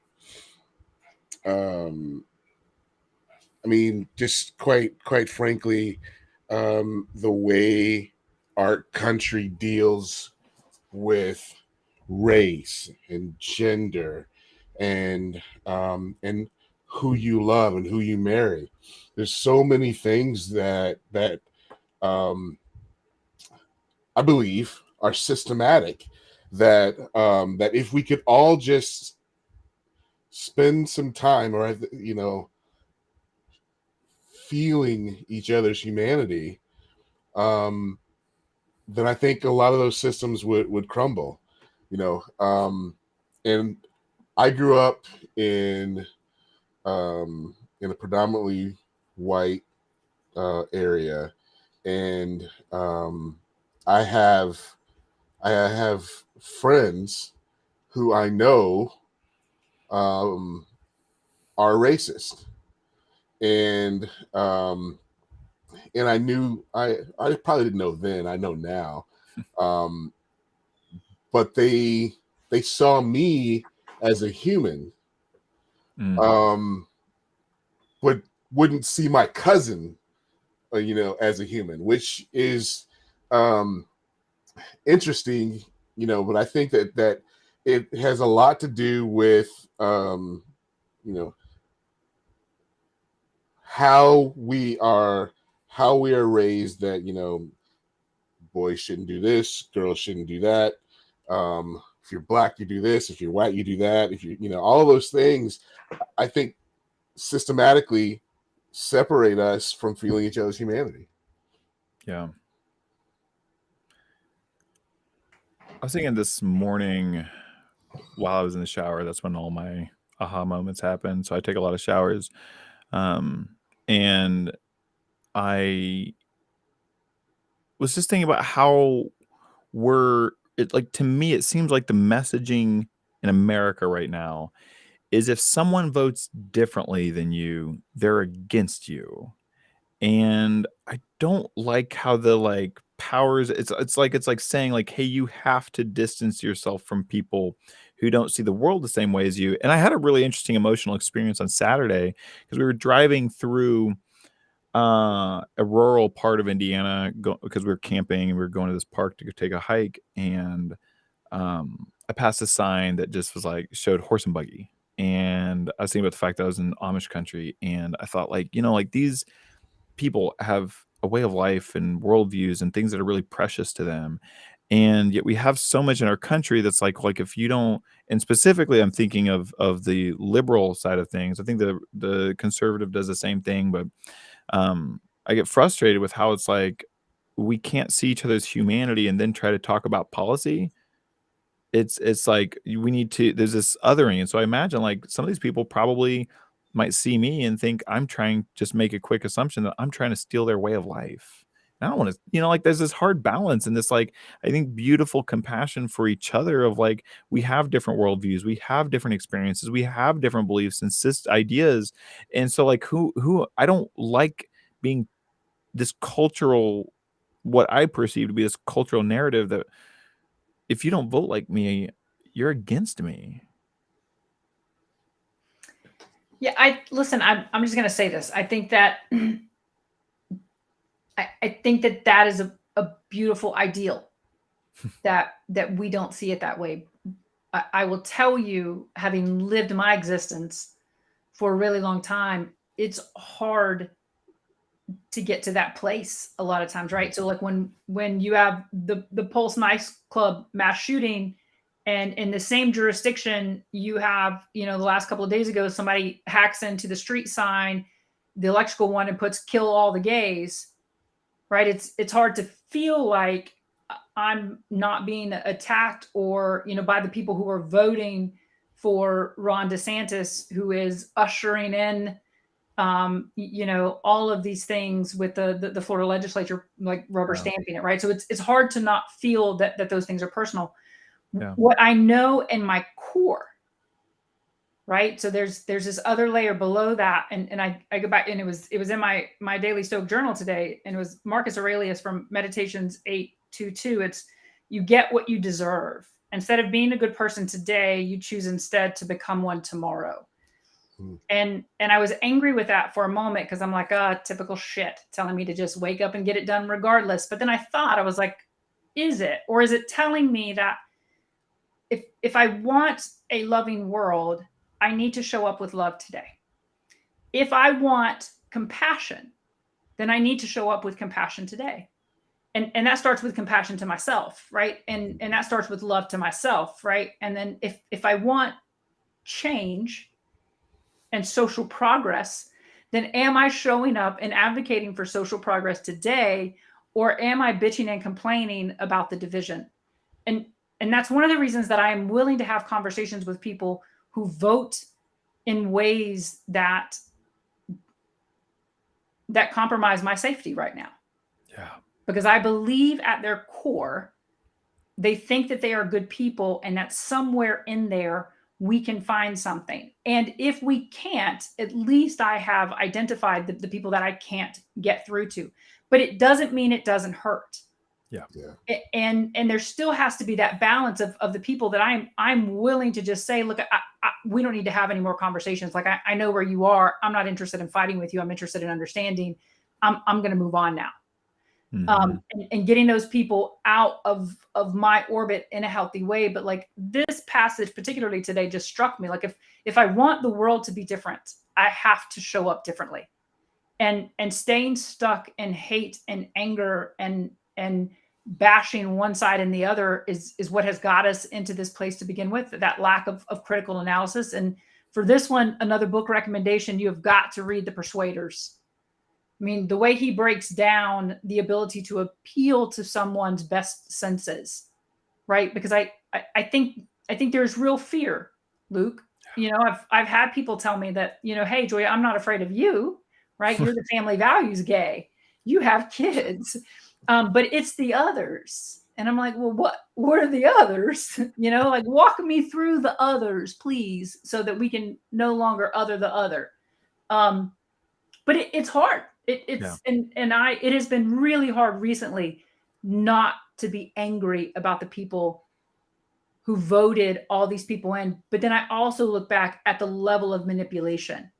I mean, just quite frankly, the way our country deals with race and gender and who you love and who you marry. There's so many things that um, I believe are systematic that if we could all just spend some time or feeling each other's humanity, um, then I think a lot of those systems would crumble. You know, and I grew up in a predominantly white area, and I have I have friends who I know um, are racist, and I knew I probably didn't know then. I know now, um, but they saw me as a human, Mm, um, but wouldn't see my cousin, as a human, which is um, interesting, But I think that it has a lot to do with you know how we are how we are raised. That boys shouldn't do this, girls shouldn't do that. If you're black, you do this. If you're white, you do that. If all of those things, I think systematically separate us from feeling each other's humanity. yeah. I was thinking this morning while I was in the shower, that's when all my aha moments happen. So I take a lot of showers. Um, and I was just thinking about how it like to me, it seems like the messaging in America right now is if someone votes differently than you, they're against you. And I don't like how the like powers it's like saying like, hey, you have to distance yourself from people who don't see the world the same way as you. And I had a really interesting emotional experience on Saturday because we were driving through a rural part of Indiana because we were camping and we were going to this park to go take a hike, and I passed a sign that just was like showed horse and buggy, and I was thinking about the fact that I was in Amish country, and I thought like, like these people have a way of life and worldviews and things that are really precious to them. And yet we have so much in our country that's like if you don't, and specifically I'm thinking of the liberal side of things. I think the conservative does the same thing, but I get frustrated with how it's like we can't see each other's humanity and then try to talk about policy. It's like we need to, there's this othering, and so I imagine, like, some of these people probably might see me and think I'm trying just make a quick assumption that I'm trying to steal their way of life. And I don't wanna, like, there's this hard balance and this, like, I think, beautiful compassion for each other of, like, we have different worldviews, we have different experiences, we have different beliefs and ideas, and so, like, who I don't like being this cultural, what I perceive to be this cultural narrative that if you don't vote like me, you're against me. Yeah, listen, I'm just gonna say this. I think that I think that that is a beautiful ideal that we don't see it that way. I will tell you, having lived my existence for a really long time, it's hard to get to that place a lot of times, right? So like when you have the Pulse Nice Club mass shooting, and in the same jurisdiction you have, the last couple of days ago, somebody hacks into the street sign, the electrical one, and puts "kill all the gays," right? It's hard to feel like I'm not being attacked, or by the people who are voting for Ron DeSantis, who is ushering in all of these things with the Florida legislature, like rubber Yeah. stamping it, right? So it's hard to not feel that those things are personal. Yeah. What I know in my core, right? So there's this other layer below that, and I go back, and it was in my daily Stoic journal today, and it was Marcus Aurelius from Meditations 8:22. It's, you get what you deserve. Instead of being a good person today, you choose instead to become one tomorrow. And I was angry with that for a moment, because I'm like, typical shit, telling me to just wake up and get it done regardless. But then I was like, is it? Or is it telling me that if I want a loving world, I need to show up with love today? If I want compassion, then I need to show up with compassion today. And that starts with compassion to myself, right? And that starts with love to myself, right? And then if I want change and social progress, then am I showing up and advocating for social progress today, or am I bitching and complaining about the division? And that's one of the reasons that I am willing to have conversations with people who vote in ways that compromise my safety right now. Yeah. Because I believe at their core, they think that they are good people, and that somewhere in there we can find something. And if we can't, at least I have identified the people that I can't get through to. But it doesn't mean it doesn't hurt. Yeah. And there still has to be that balance of the people that I'm willing to just say, look, we don't need to have any more conversations. Like, I know where you are. I'm not interested in fighting with you. I'm interested in understanding. I'm going to move on now. And getting those people out of my orbit in a healthy way. But like, this passage, particularly today, just struck me. Like, if I want the world to be different, I have to show up differently. And staying stuck in hate and anger and bashing one side and the other is what has got us into this place to begin with. That lack of critical analysis. And for this one, another book recommendation: you have got to read The Persuaders. I mean, the way he breaks down the ability to appeal to someone's best senses, right? Because I think there's real fear, Luke. I've had people tell me that, hey, Joy, I'm not afraid of you, right? You're the family values gay. You have kids, but it's the others. And I'm like, well, what are the others? Like, walk me through the others, please, so that we can no longer other the other. But it's hard. It has been really hard recently not to be angry about the people who voted all these people in. But then I also look back at the level of manipulation,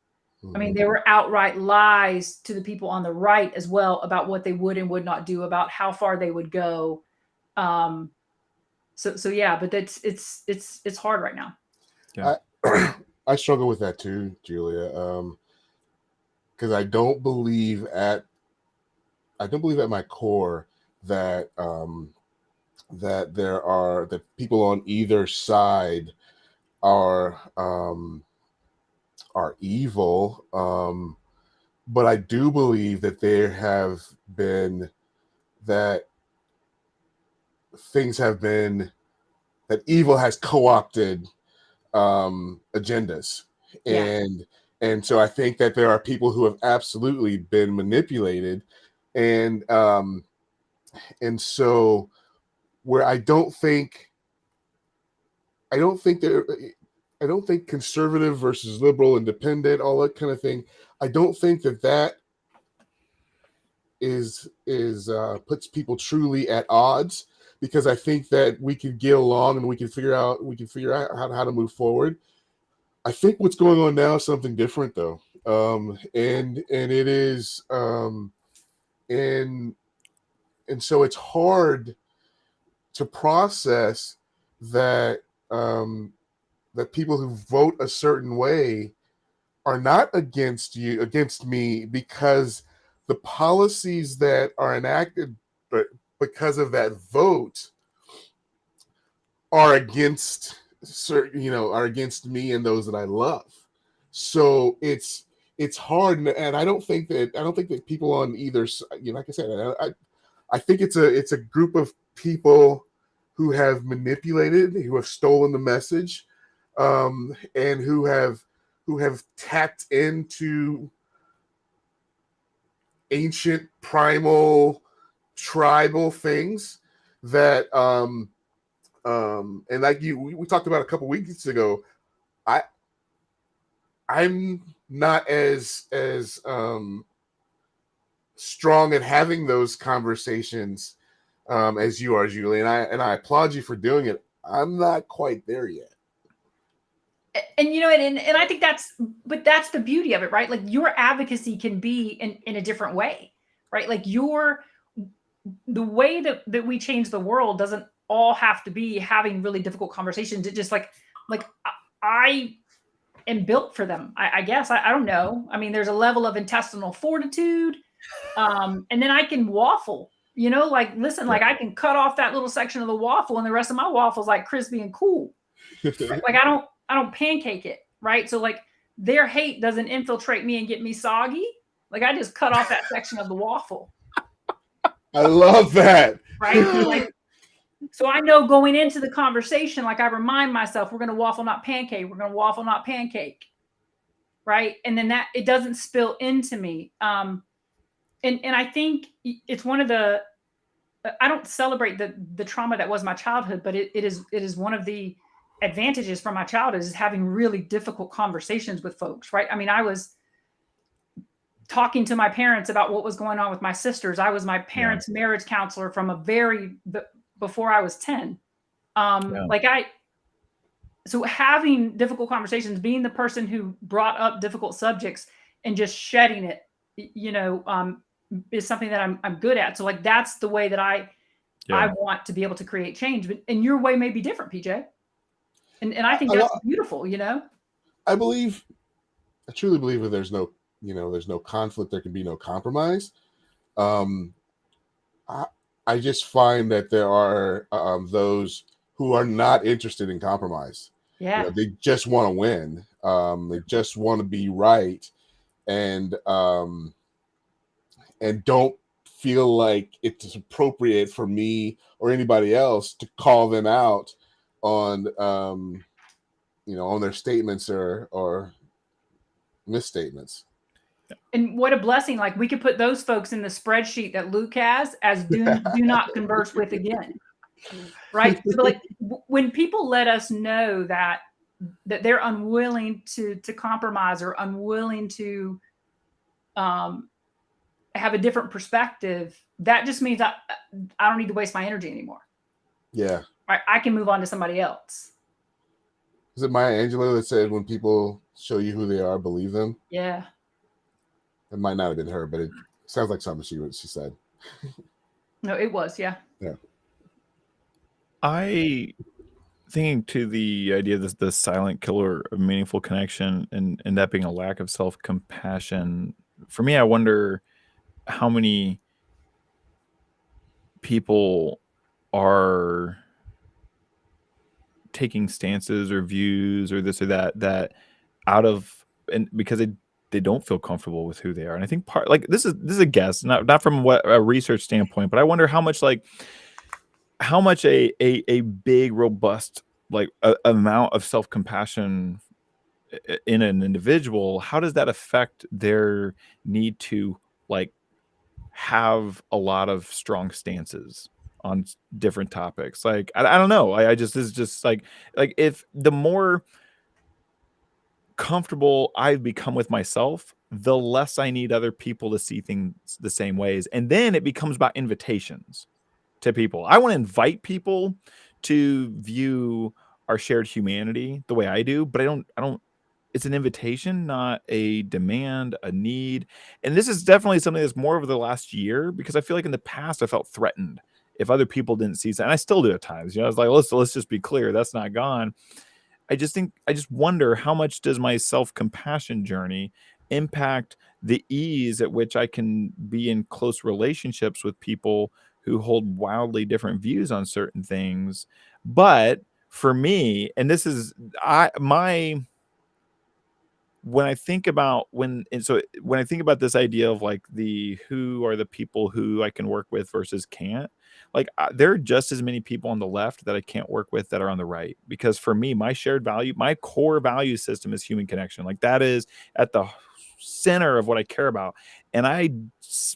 I mean, there were outright lies to the people on the right as well about what they would and would not do, about how far they would go. So yeah, but it's hard right now. Yeah. I struggle with that too, Julia. Because I don't believe at my core that that people on either side are evil. But I do believe that there have been that things have been that evil has co-opted agendas, Yeah. and so I think that there are people who have absolutely been manipulated, and so where I don't think there I don't think conservative versus liberal, independent, all that kind of thing. I don't think that is puts people truly at odds, because I think that we can get along and we can figure out how to move forward. I think what's going on now is something different though, and it is and so it's hard to process that that people who vote a certain way are not against me, because the policies that are enacted but because of that vote are against certain, are against me and those that I love. So it's hard, and I don't think that people on either side, like I said, I think it's a group of people who have manipulated, who have stolen the message, and who have tapped into ancient, primal, tribal things that and like we talked about a couple weeks ago. I I'm not as strong at having those conversations as you are, Julie, and I applaud you for doing it. I'm not quite there yet. And and I think that's the beauty of it, right? Like your advocacy can be in a different way, right? Like the way that we change the world doesn't all have to be having really difficult conversations. It just like I am built for them. I guess I don't know. I mean, there's a level of intestinal fortitude, and then I can waffle. Like listen, like I can cut off that little section of the waffle, and the rest of my waffle's like crispy and cool. Like I don't pancake it, right? So like their hate doesn't infiltrate me and get me soggy. Like I just cut off that section of the waffle. I love that. Right? So I know going into the conversation, like I remind myself, we're going to waffle, not pancake. We're going to waffle, not pancake. Right? And then that it doesn't spill into me. And I think it's one of the I don't celebrate the trauma that was my childhood, but it is one of the advantages from my childhood is having really difficult conversations with folks, right? I mean, I was talking to my parents about what was going on with my sisters. I was my parents' marriage counselor from before I was 10. So having difficult conversations, being the person who brought up difficult subjects and just shedding it, is something that I'm good at. So like, that's the way that I want to be able to create change, and your way may be different, PJ. And I think that's beautiful, I truly believe that there's no conflict, there can be no compromise. I just find that there are those who are not interested in compromise. Yeah. They just want to win. They just want to be right, and don't feel like it's appropriate for me or anybody else to call them out on on their statements or misstatements. And what a blessing. Like we could put those folks in the spreadsheet that Luke has as do not converse with again. Right. So like when people let us know that they're unwilling to compromise or unwilling to have a different perspective, that just means I don't need to waste my energy anymore. Yeah. Right. I can move on to somebody else. Is it Maya Angelou that said, "When people show you who they are, believe them"? Yeah. It might not have been her, but it sounds like something she said. No, it was. Yeah. Yeah. I thinking to the idea of the silent killer of meaningful connection and that being a lack of self-compassion. For me, I wonder how many people are taking stances or views or this or that out of and because they don't feel comfortable with who they are. And I think part like this is a guess, not from what a research standpoint, but I wonder how much a big robust amount of self-compassion in an individual, how does that affect their need to like have a lot of strong stances on different topics? Like I don't know. I just this is just like if the more comfortable I've become with myself, the less I need other people to see things the same ways. And then it becomes about invitations to people. I want to invite people to view our shared humanity the way I do, but I don't it's an invitation, not a demand, a need. And this is definitely something that's more over the last year because I feel like in the past I felt threatened if other people didn't see that. And I still do at times. I was like, let's just be clear, that's not gone. I just wonder how much does my self-compassion journey impact the ease at which I can be in close relationships with people who hold wildly different views on certain things. But for me, and this is I my when I think about when I think about this idea of like the who are the people who I can work with versus can't, like there are just as many people on the left that I can't work with that are on the right. Because for me, my shared value, my core value system is human connection. Like that is at the center of what I care about. And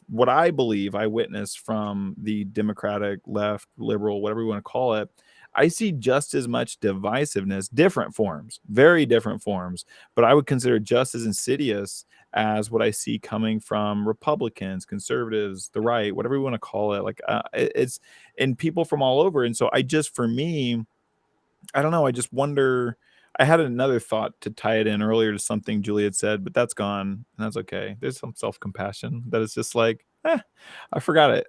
what I believe I witnessed from the Democratic left, liberal, whatever you want to call it, I see just as much divisiveness, different forms, very different forms, but I would consider just as insidious as what I see coming from Republicans, conservatives, the right, whatever you want to call it. Like it's and people from all over. And so for me, I don't know. I just wonder. I had another thought to tie it in earlier to something Julie had said, but that's gone, and that's okay. There's some self compassion that is just like, I forgot it.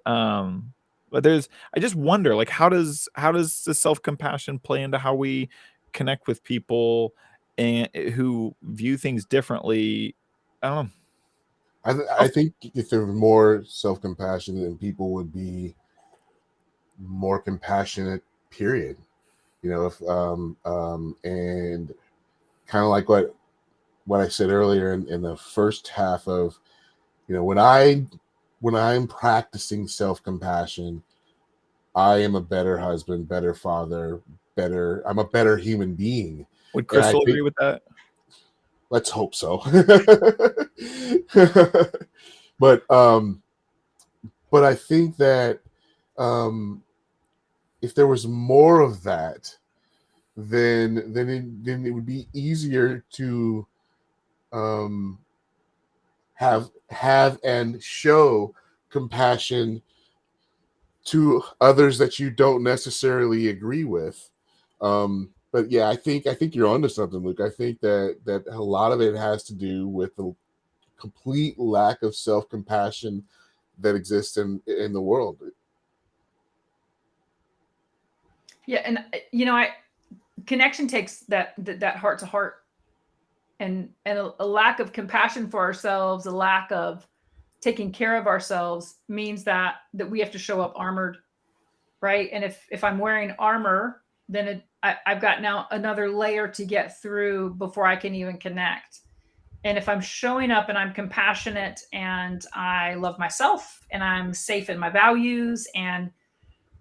But I just wonder, like, how does the self compassion play into how we connect with people and who view things differently? I don't know. I think if there were more self compassion, then people would be more compassionate. Period. If and kind of like what I said earlier in the first half of, when I'm practicing self compassion, I am a better husband, better father, I'm a better human being. Would And I Crystal think, agree with that? let's hope so. but but I think that um if there was more of that, then it would be easier to um have and show compassion to others that you don't necessarily agree with. But yeah, I think you're onto something, Luke. I think that a lot of it has to do with the complete lack of self-compassion that exists in the world. Yeah. And, connection takes that heart to heart and a lack of compassion for ourselves, a lack of taking care of ourselves means that we have to show up armored, right? And if I'm wearing armor, then I've got now another layer to get through before I can even connect. And if I'm showing up and I'm compassionate and I love myself and I'm safe in my values and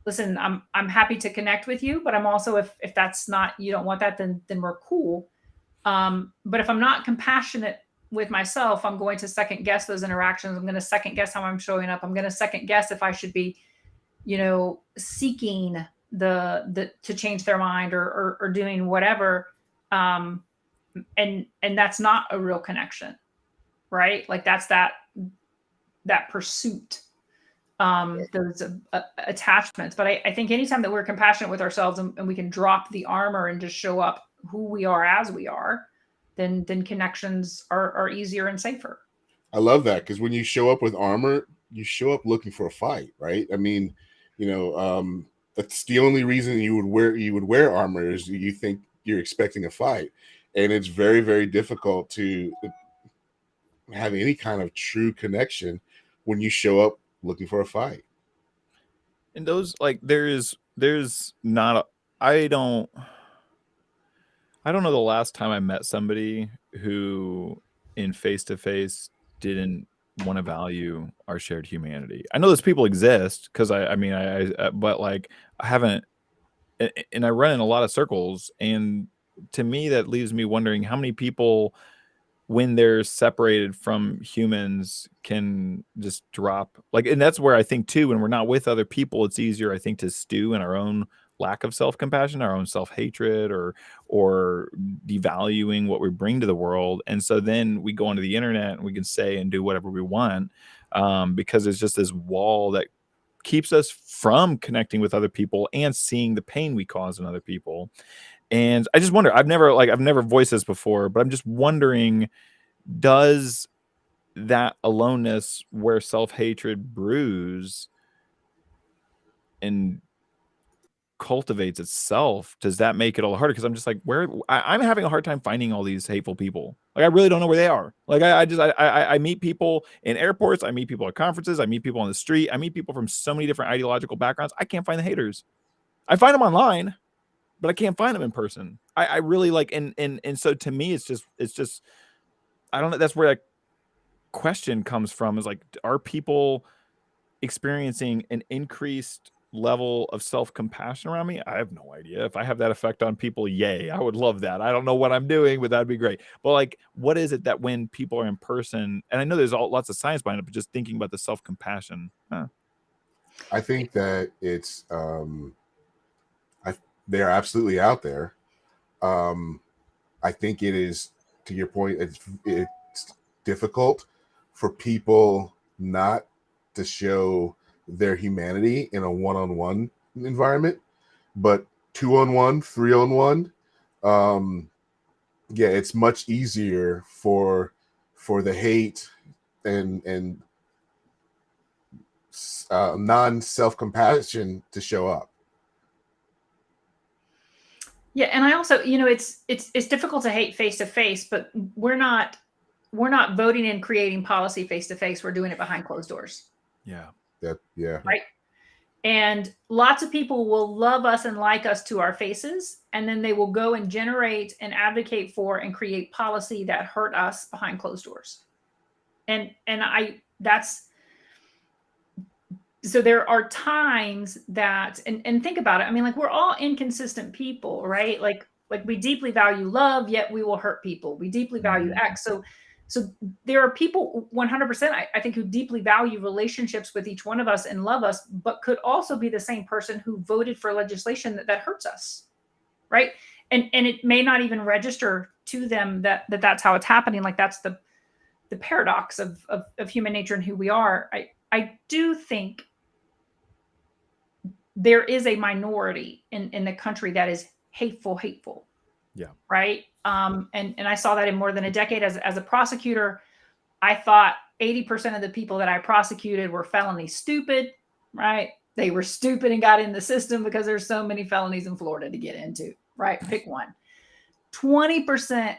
listen, I'm happy to connect with you, but I'm also if that's not you don't want that, then we're cool. But if I'm not compassionate with myself, I'm going to second guess those interactions. I'm going to second guess how I'm showing up. I'm going to second guess if I should be, seeking the to change their mind or doing whatever. And that's not a real connection, right? Like that's that pursuit, those attachments. But I think anytime that we're compassionate with ourselves and we can drop the armor and just show up who we are as we are, then connections are easier and safer. I love that, because when you show up with armor, you show up looking for a fight, right? I mean, that's the only reason you would wear armor, is you think you're expecting a fight, and it's very, very difficult to have any kind of true connection when you show up looking for a fight. And those, like, there's not a, I don't know the last time I met somebody who in face to face didn't want to value our shared humanity. I know those people exist, because I mean but like I haven't, and I run in a lot of circles, and to me that leaves me wondering how many people, when they're separated from humans, can just drop, like, and that's where I think too, when we're not with other people, it's easier, I think, to stew in our own lack of self-compassion, our own self-hatred, or devaluing what we bring to the world. And so then we go onto the internet and we can say and do whatever we want, because it's just this wall that keeps us from connecting with other people and seeing the pain we cause in other people. And I just wonder, I've never voiced this before, but I'm just wondering, does that aloneness where self-hatred brews and cultivates itself, does that make it all harder? Because I'm just like, I'm having a hard time finding all these hateful people. Like, I really don't know where they are. Like, I meet people in airports, I meet people at conferences, I meet people on the street, I meet people from so many different ideological backgrounds. I can't find the haters. I find them online, but I can't find them in person. I really like, and so to me, it's just, I don't know. That's where that question comes from, is like, are people experiencing an increased level of self-compassion around me? I have no idea. If I have that effect on people, yay, I would love that. I don't know what I'm doing, but that'd be great. But like, what is it that when people are in person, and I know there's lots of science behind it, but just thinking about the self-compassion, I think that it's they're absolutely out there. I think it is, to your point, it's difficult for people not to show their humanity in a one-on-one environment, but 2-on-1, 3-on-1, yeah, it's much easier for the hate and non-self-compassion to show up. Yeah, and I also, it's difficult to hate face to face, but we're not voting and creating policy face to face. We're doing it behind closed doors. yeah. Yeah. Right. And lots of people will love us and like us to our faces, and then they will go and generate and advocate for and create policy that hurt us behind closed doors. And so there are times that, and think about it. I mean, like, we're all inconsistent people, right? Like we deeply value love, yet we will hurt people. We deeply value X. So there are people 100%, I think, who deeply value relationships with each one of us and love us, but could also be the same person who voted for legislation that hurts us, right? And it may not even register to them that's how it's happening. Like, that's the paradox of human nature and who we are. I do think there is a minority in the country that is hateful. Yeah. Right. And I saw that in more than a decade as a prosecutor. I thought 80% of the people that I prosecuted were felony stupid, right? They were stupid and got in the system because there's so many felonies in Florida to get into, right? Pick one. 20%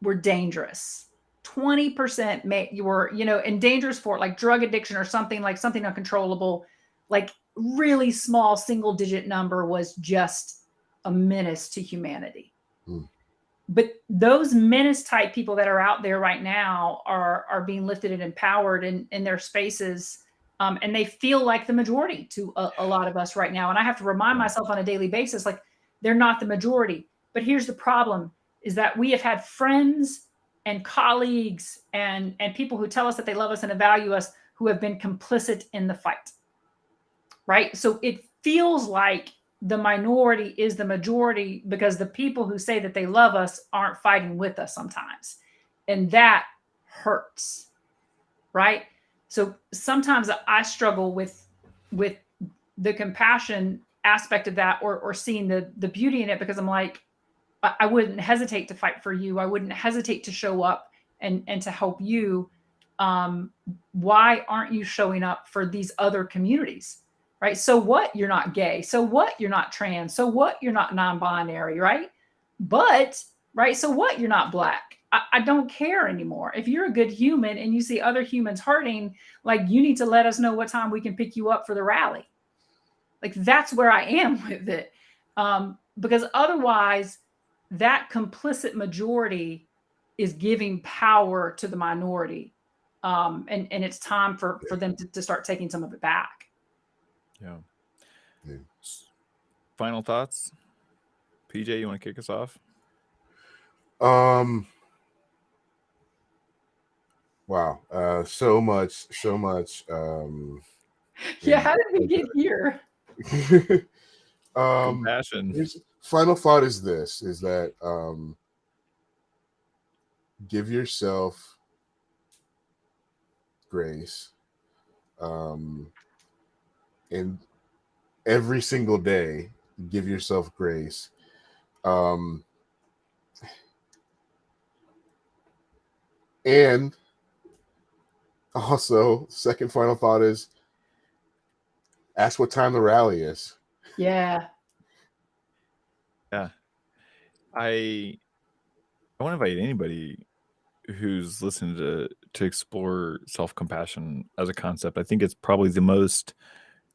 were dangerous. 20% were, and dangerous for like drug addiction or something uncontrollable. Like, really small single digit number was just a menace to humanity. But those menace type people that are out there right now are being lifted and empowered in their spaces. And they feel like the majority to a lot of us right now. And I have to remind myself on a daily basis, like, they're not the majority. But here's the problem, is that we have had friends and colleagues and people who tell us that they love us and value us who have been complicit in the fight. Right? So it feels like the minority is the majority because the people who say that they love us aren't fighting with us sometimes. And that hurts. Right? So sometimes I struggle with the compassion aspect of that, or seeing the beauty in it, because I'm like, I wouldn't hesitate to fight for you. I wouldn't hesitate to show up and to help you. Why aren't you showing up for these other communities? Right? So what? You're not gay. So what? You're not trans. So what? You're not non-binary, right? But right? So what? You're not Black. I don't care anymore. If you're a good human and you see other humans hurting, like, you need to let us know what time we can pick you up for the rally. Like, that's where I am with it. Because otherwise, that complicit majority is giving power to the minority. And it's time for them to start taking some of it back. Yeah. Final thoughts? PJ, you want to kick us off? Wow. So much. Yeah, how did we get here? Compassion. Final thought is this, is that give yourself grace. And every single day, give yourself grace. And also, second final thought is ask what time the rally is. Yeah. Yeah. I want to invite anybody who's listening to explore self-compassion as a concept. I think it's probably the most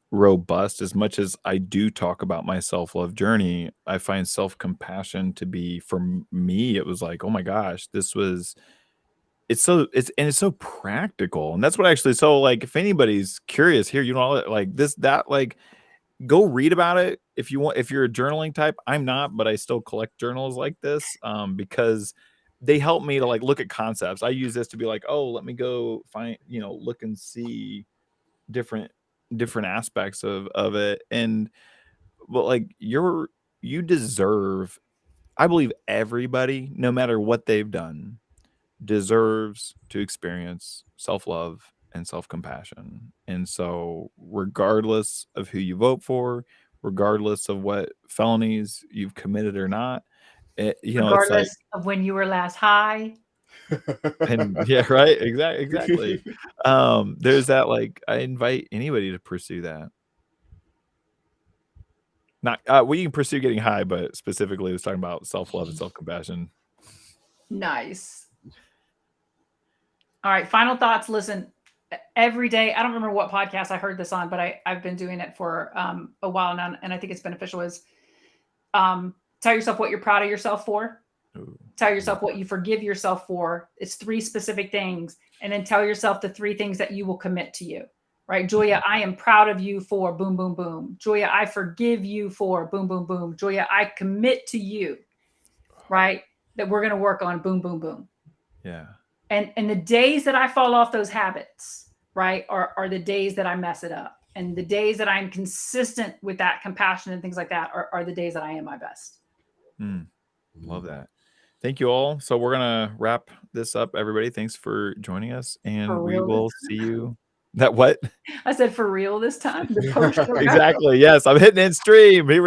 robust. As much as I do talk about my self-love journey, I find self-compassion to be, for me, it was like, oh my gosh, it's so practical. And that's what actually, so like, if anybody's curious here, you know, like that, like, go read about it if you want. If you're a journaling type, I'm not, but I still collect journals like this because they help me to like look at concepts. I use this to be like, oh, let me go find, look and see different aspects of it. And but like, you deserve, I believe everybody, no matter what they've done, deserves to experience self-love and self-compassion. And so regardless of who you vote for, regardless of what felonies you've committed or not, it's like, Regardless of when you were last high. and yeah, right, exactly. There's that, like, I invite anybody to pursue that. Not we can pursue getting high, but specifically I was talking about self-love and self-compassion. Nice. All right, final thoughts. Listen, every day, I don't remember what podcast I heard this on, but I've been doing it for a while now, and I think it's beneficial, is tell yourself what you're proud of yourself for. Ooh. Tell yourself what you forgive yourself for. It's 3 specific things. And then tell yourself the 3 things that you will commit to you, right? Julia, I am proud of you for boom, boom, boom. Julia, I forgive you for boom, boom, boom. Julia, I commit to you, right? That we're going to work on boom, boom, boom. Yeah. And the days that I fall off those habits, right, are the days that I mess it up. And the days that I'm consistent with that compassion and things like that are the days that I am my best. Love that. Thank you all. So we're going to wrap this up, everybody. Thanks for joining us, and we will see you. That what? I said, for real this time? The post Exactly. Yes, I'm hitting in stream. Here we